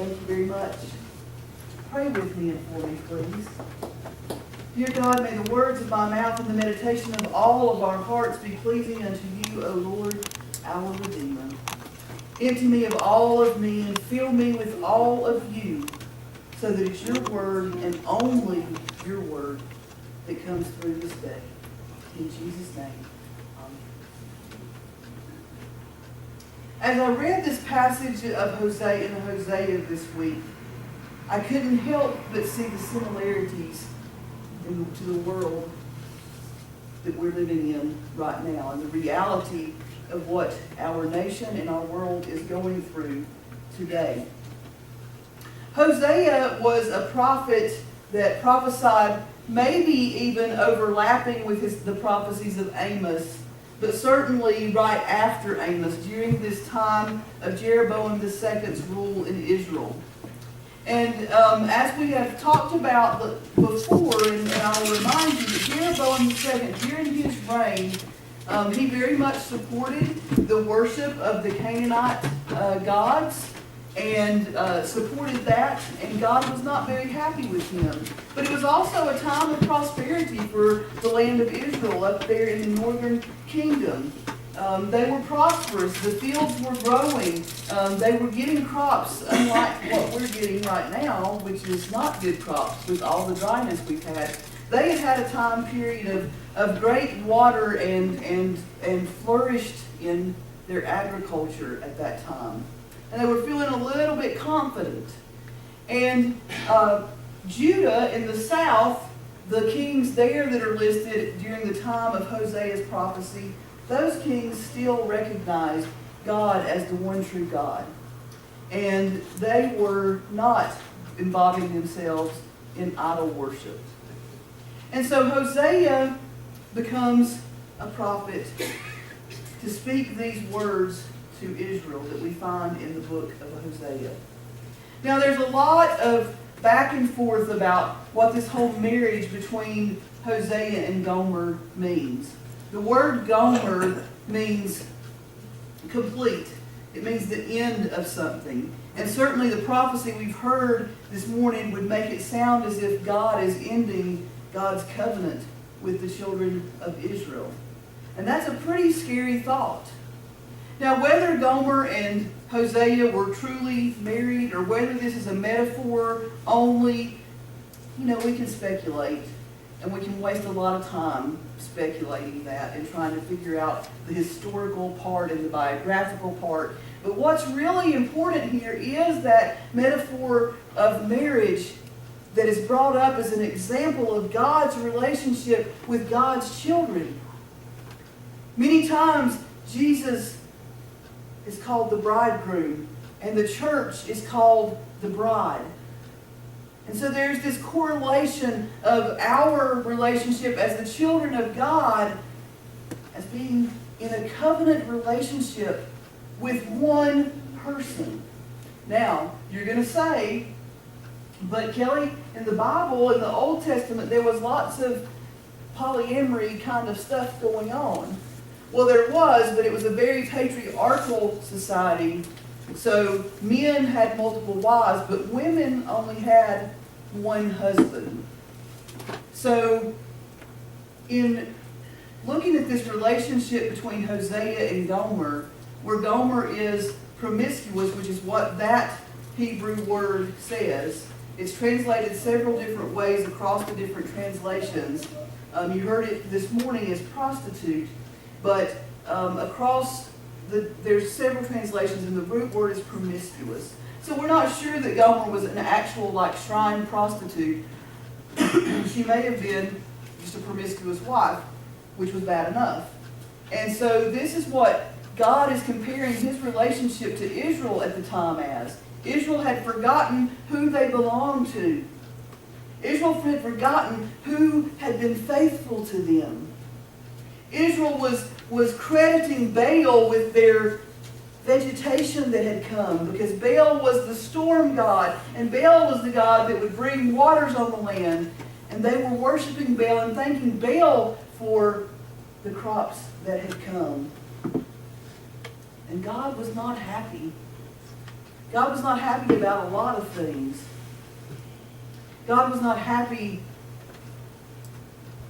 Thank you very much. Pray with me and for me, please. Dear God, may the words of my mouth and the meditation of all of our hearts be pleasing unto you, O Lord, our Redeemer. Empty me of all of me and fill me with all of you, so that it's your word and only your word that comes through this day. In Jesus' name, amen. As I read this passage of Hosea this week, I couldn't help but see the similarities to the world that we're living in right now and the reality of what our nation and our world is going through today. Hosea was a prophet that prophesied, maybe even overlapping with the prophecies of Amos, but certainly right after Amos, during this time of Jeroboam II's rule in Israel. And as we have talked about before, and I'll remind you that Jeroboam II, during his reign, he very much supported the worship of the Canaanite gods and supported that, and God was not very happy with him. But it was also a time of prosperity for the land of Israel up there in the northern kingdom. They were prosperous. The fields were growing. They were getting crops, unlike what we're getting right now, which is not good crops with all the dryness we've had. They had had a time period of great water and flourished in their agriculture at that time. And they were feeling a little bit confident. And Judah in the south, the kings there that are listed during the time of Hosea's prophecy, those kings still recognized God as the one true God. And they were not involving themselves in idol worship. And so Hosea becomes a prophet to speak these words to Israel that we find in the book of Hosea. Now there's a lot of back and forth about what this whole marriage between Hosea and Gomer means. The word Gomer means complete. It means the end of something. And certainly the prophecy we've heard this morning would make it sound as if God is ending God's covenant with the children of Israel. And that's a pretty scary thought. Now, whether Gomer and Hosea were truly married or whether this is a metaphor only, we can speculate. And we can waste a lot of time speculating that and trying to figure out the historical part and the biographical part. But what's really important here is that metaphor of marriage that is brought up as an example of God's relationship with God's children. Many times, Jesus is called the bridegroom, and the church is called the bride. And so there's this correlation of our relationship as the children of God as being in a covenant relationship with one person. Now, you're going to say, but Kelly, in the Bible, in the Old Testament, there was lots of polyamory kind of stuff going on. Well, there was, but it was a very patriarchal society. So men had multiple wives, but women only had one husband. So in looking at this relationship between Hosea and Gomer, where Gomer is promiscuous, which is what that Hebrew word says, it's translated several different ways across the different translations. You heard it this morning as prostitute, but there's several translations, and the root word is promiscuous. So we're not sure that Gomer was an actual shrine prostitute. She may have been just a promiscuous wife, which was bad enough. And so this is what God is comparing his relationship to Israel at the time as. Israel had forgotten who they belonged to. Israel had forgotten who had been faithful to them. Israel was crediting Baal with their vegetation that had come, because Baal was the storm god, and Baal was the god that would bring waters on the land. And they were worshiping Baal and thanking Baal for the crops that had come. And God was not happy God was not happy about a lot of things. God was not happy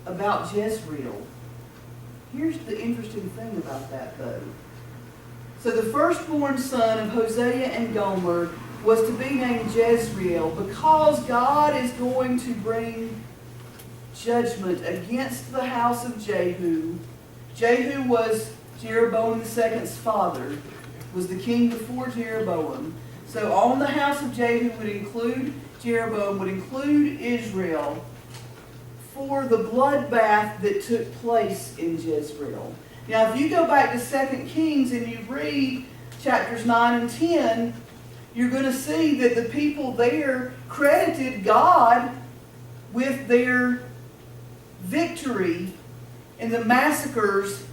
about Jezreel. Here's the interesting thing about that, though. So the firstborn son of Hosea and Gomer was to be named Jezreel because God is going to bring judgment against the house of Jehu. Jehu was Jeroboam II's father, was the king before Jeroboam. So on the house of Jehu would include Jeroboam, would include Israel for the bloodbath that took place in Jezreel. Now, if you go back to 2 Kings and you read chapters 9 and 10, you're going to see that the people there credited God with their victory in the massacres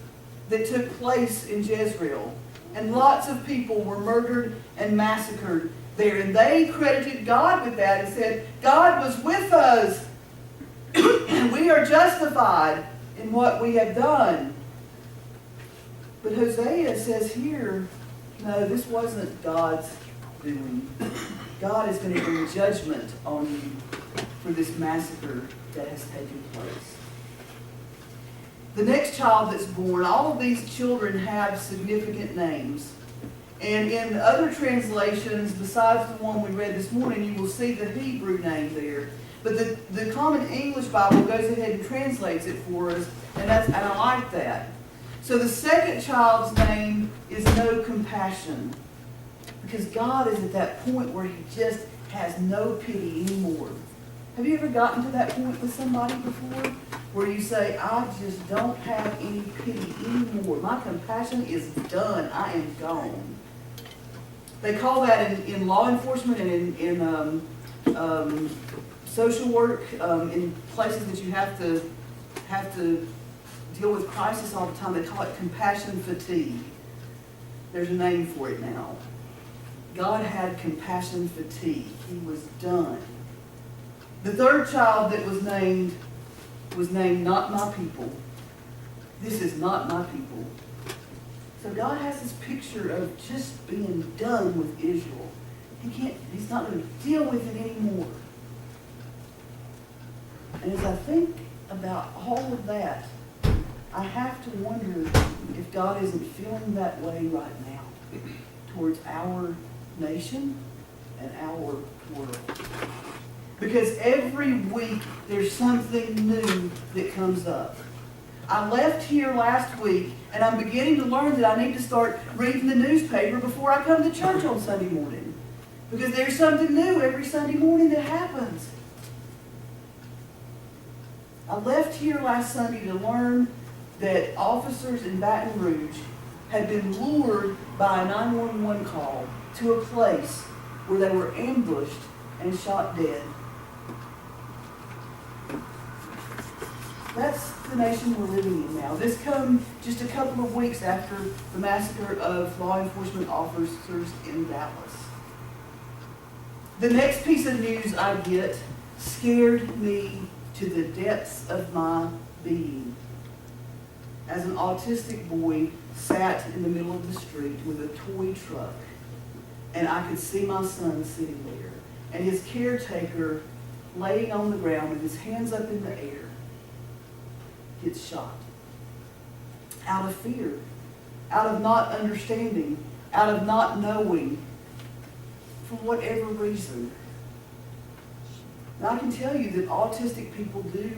that took place in Jezreel. And lots of people were murdered and massacred there. And they credited God with that and said, God was with us and we are justified in what we have done. But Hosea says here, no, this wasn't God's doing. God is going to bring judgment on you for this massacre that has taken place. The next child that's born, all of these children have significant names. And in other translations, besides the one we read this morning, you will see the Hebrew name there. But the Common English Bible goes ahead and translates it for us, and I like that. So the second child's name is No Compassion, because God is at that point where He just has no pity anymore. Have you ever gotten to that point with somebody before? Where you say, I just don't have any pity anymore. My compassion is done. I am gone. They call that in law enforcement and in social work, in places that you have to deal with crisis all the time. They call it compassion fatigue. There's a name for it now. God had compassion fatigue. He was done. The third child that was named Not My People. This is not my people. So God has this picture of just being done with Israel. He's not going to deal with it anymore. And as I think about all of that, I have to wonder if God isn't feeling that way right now towards our nation and our world. Because every week there's something new that comes up. I left here last week and I'm beginning to learn that I need to start reading the newspaper before I come to church on Sunday morning. Because there's something new every Sunday morning that happens. I left here last Sunday to learn that officers in Baton Rouge had been lured by a 911 call to a place where they were ambushed and shot dead. That's the nation we're living in now. This comes just a couple of weeks after the massacre of law enforcement officers in Dallas. The next piece of news I get scared me to the depths of my being. As an autistic boy sat in the middle of the street with a toy truck, and I could see my son sitting there, and his caretaker laying on the ground with his hands up in the air, gets shot. Out of fear, out of not understanding, out of not knowing, for whatever reason. Now I can tell you that autistic people do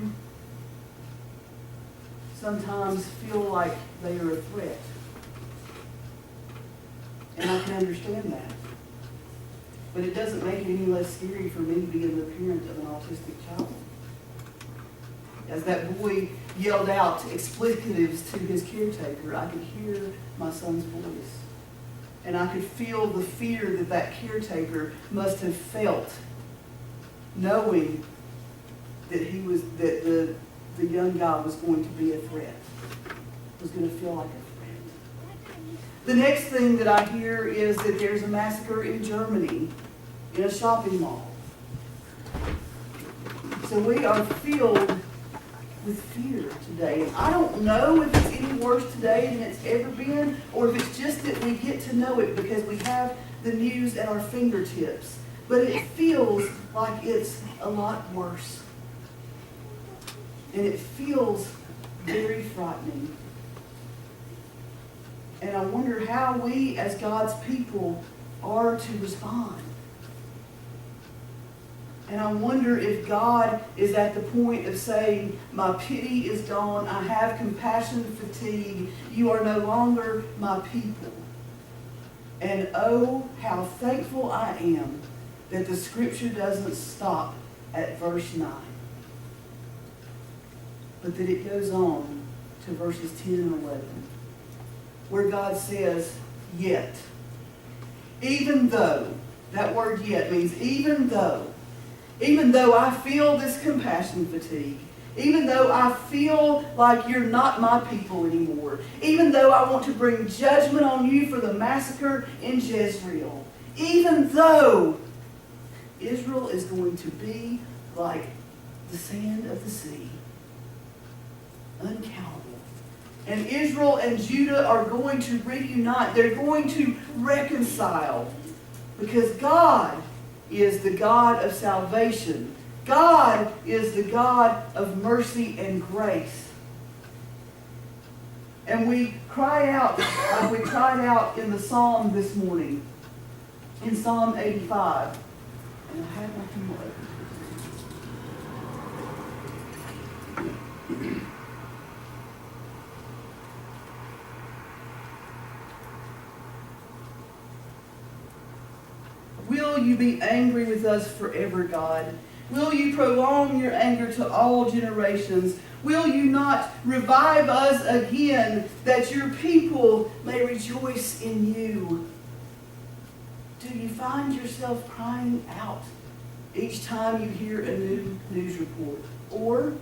sometimes feel like they are a threat. And I can understand that. But it doesn't make it any less scary for me being the parent of an autistic child. As that boy yelled out explicatives to his caretaker, I could hear my son's voice. And I could feel the fear that that caretaker must have felt, knowing that the young guy was going to be a threat, was going to feel like a threat. The next thing that I hear is that there's a massacre in Germany in a shopping mall. So we are filled with fear today. And I don't know if it's any worse today than it's ever been, or if it's just that we get to know it because we have the news at our fingertips, but it feels like it's a lot worse. And it feels very frightening. And I wonder how we as God's people are to respond. And I wonder if God is at the point of saying, my pity is gone, I have compassion fatigue, you are no longer my people. And oh, how thankful I am that the scripture doesn't stop at verse 9, but that it goes on to verses 10 and 11, where God says, yet, even though, that word yet means even though I feel this compassion fatigue, even though I feel like you're not my people anymore, even though I want to bring judgment on you for the massacre in Jezreel, even though Israel is going to be like the sand of the sea, uncountable. And Israel and Judah are going to reunite. They're going to reconcile. Because God is the God of salvation. God is the God of mercy and grace. And we cry out, like we cried out in the psalm this morning, in Psalm 85. And I have my thing open. Will you be angry with us forever, God? Will you prolong your anger to all generations? Will you not revive us again, that your people may rejoice in you? Do you find yourself crying out each time you hear a new news report? Or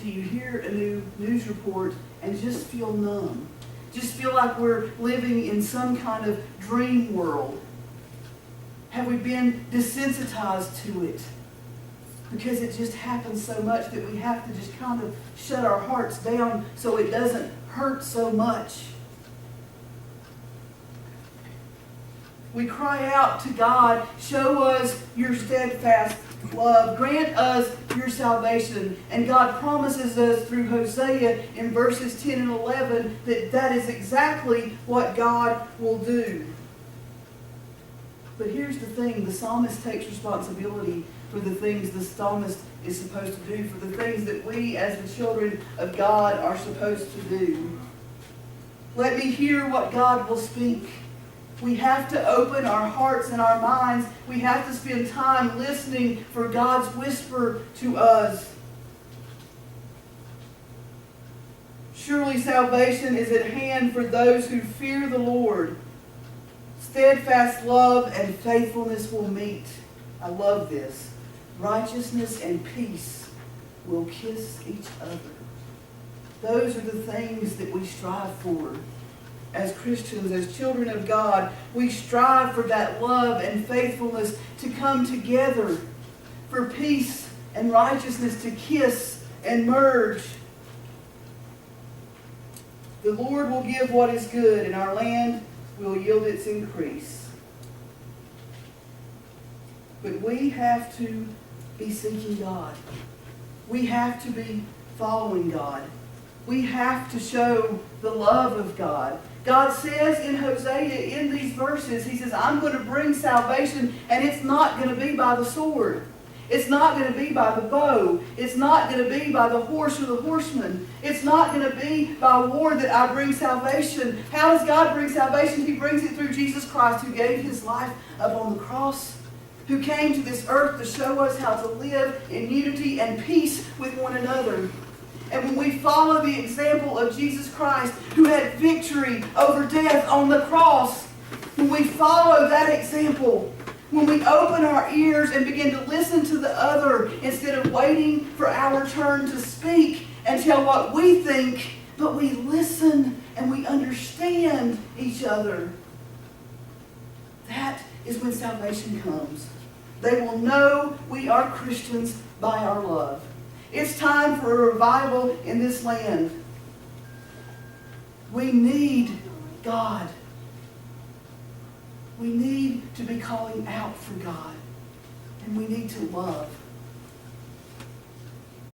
do you hear a new news report and just feel numb? Just feel like we're living in some kind of dream world? Have we been desensitized to it? Because it just happens so much that we have to just kind of shut our hearts down so it doesn't hurt so much. We cry out to God, show us your steadfast love. Grant us your salvation. And God promises us through Hosea in verses 10 and 11 that that is exactly what God will do. But here's the thing, the psalmist takes responsibility for the things the psalmist is supposed to do, for the things that we as the children of God are supposed to do. Let me hear what God will speak. We have to open our hearts and our minds. We have to spend time listening for God's whisper to us. Surely salvation is at hand for those who fear the Lord. Steadfast love and faithfulness will meet. I love this. Righteousness and peace will kiss each other. Those are the things that we strive for. As Christians, as children of God, we strive for that love and faithfulness to come together, for peace and righteousness to kiss and merge. The Lord will give what is good, and our land will yield its increase. But we have to be seeking God. We have to be following God. We have to show the love of God. God says in Hosea, in these verses, He says, I'm going to bring salvation, and it's not going to be by the sword. It's not going to be by the bow. It's not going to be by the horse or the horseman. It's not going to be by war that I bring salvation. How does God bring salvation? He brings it through Jesus Christ, who gave His life up on the cross, who came to this earth to show us how to live in unity and peace with one another. And when we follow the example of Jesus Christ, who had victory over death on the cross, when we follow that example, when we open our ears and begin to listen to the other instead of waiting for our turn to speak and tell what we think, but we listen and we understand each other, that is when salvation comes. They will know we are Christians by our love. It's time for a revival in this land. We need God. We need to be calling out for God. And we need to love.